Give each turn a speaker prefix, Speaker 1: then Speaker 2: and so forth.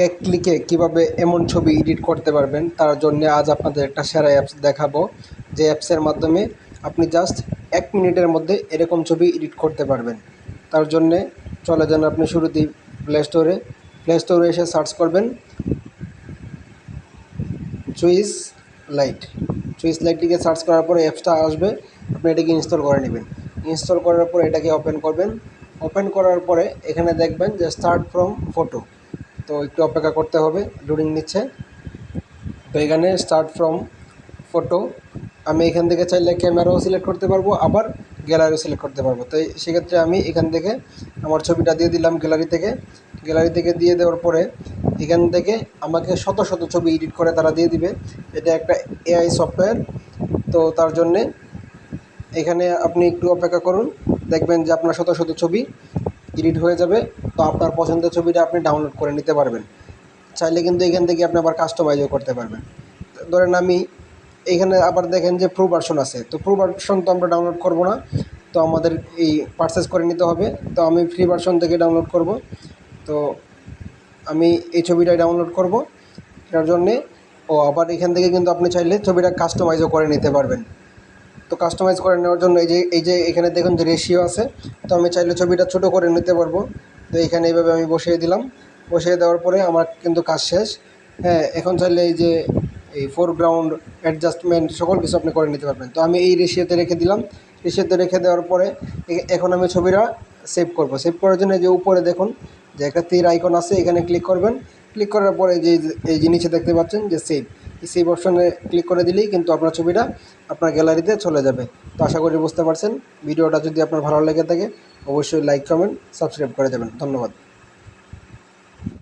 Speaker 1: এক ক্লিকে কিভাবে এমন ছবি এডিট করতে পারবেন তার জন্য আজ আপনাদের একটা সেরা অ্যাপস দেখাবো, যে অ্যাপসের মাধ্যমে আপনি জাস্ট 1 মিনিটের মধ্যে এরকম ছবি এডিট করতে পারবেন। তার জন্যে চলে যান আপনি শুরুতেই প্লে স্টোরে এসে সার্চ করবেন চুইস লাইট। লিখে সার্চ করার পরে অ্যাপসটা আসবে, আপনি এটাকে ইনস্টল করে নেবেন। ইনস্টল করার পরে এটাকে ওপেন করবেন। ওপেন করার পরে এখানে দেখবেন যে স্টার্ট ফ্রম ফটো, তো একটু অপেক্ষা করতে হবে, লোডিং নিচ্ছে। তো এখানে স্টার্ট ফ্রম ফটো, আমি এখান থেকে চাইলে ক্যামেরাও সিলেক্ট করতে পারবো, আবার গ্যালারিও সিলেক্ট করতে পারবো। তো সেক্ষেত্রে আমি এখান থেকে আমার ছবিটা দিয়ে দিলাম গ্যালারি থেকে দিয়ে দেওয়ার পরে এখান থেকে আমাকে শত শত ছবি এডিট করে তারা দিয়ে দিবে। এটা একটা এআই সফটওয়্যার। তো তার জন্যে এখানে আপনি একটু অপেক্ষা করুন, দেখবেন যে আপনার শত শত ছবি এডিট হয়ে যাবে। তো আপনার পছন্দের ছবিটা আপনি ডাউনলোড করে নিতে পারবেন। চাইলে কিন্তু এখান থেকে আপনি আবার কাস্টমাইজও করতে পারবেন। ধরেন আমি এইখানে আবার দেখেন যে প্রো ভার্সন আছে, তো প্রো ভার্সন তো আমরা ডাউনলোড করব না, তো আমাদের এই পারচেস করে নিতে হবে। তো আমি ফ্রি ভার্সন থেকে ডাউনলোড করব। তো আমি এই ছবিটাই ডাউনলোড করব। এটার জন্যে আবার এখান থেকে কিন্তু আপনি চাইলে ছবিটা কাস্টমাইজও করে নিতে পারবেন। তো কাস্টমাইজ করে নেওয়ার জন্য এই যে এখানে দেখুন যে রেশিও আছে, তো আমি চাইলে ছবিটা ছোটো করে নিতে পারবো। তো এখানে এইভাবে আমি বসিয়ে দিলাম। বসিয়ে দেওয়ার পরে আমার কিন্তু কাজ শেষ। হ্যাঁ, এখন চাইলে এই যে এই ফোরগ্রাউন্ড অ্যাডজাস্টমেন্ট সকল কিছু আপনি করে নিতে পারবেন। তো আমি এই রেশিওতে রেখে দিলাম। রেশিওতে রেখে দেওয়ার পরে এখন আমি ছবিটা সেভ করব। সেভ করার জন্য যে উপরে দেখুন যে একটা তীর আইকন আছে, এখানে ক্লিক করবেন। ক্লিক করার পরে এই জিনিসে দেখতে পাচ্ছেন যে সেভ, এই সেভ অপশনে ক্লিক করে দিলেই কিন্তু আপনার ছবিটা আপনার গ্যালারিতে চলে যাবে। তো আশা করি বুঝতে পারছেন। ভিডিওটা যদি আপনার ভালো লেগে থাকে অবশ্যই লাইক, কমেন্ট, সাবস্ক্রাইব করে দেবেন। ধন্যবাদ।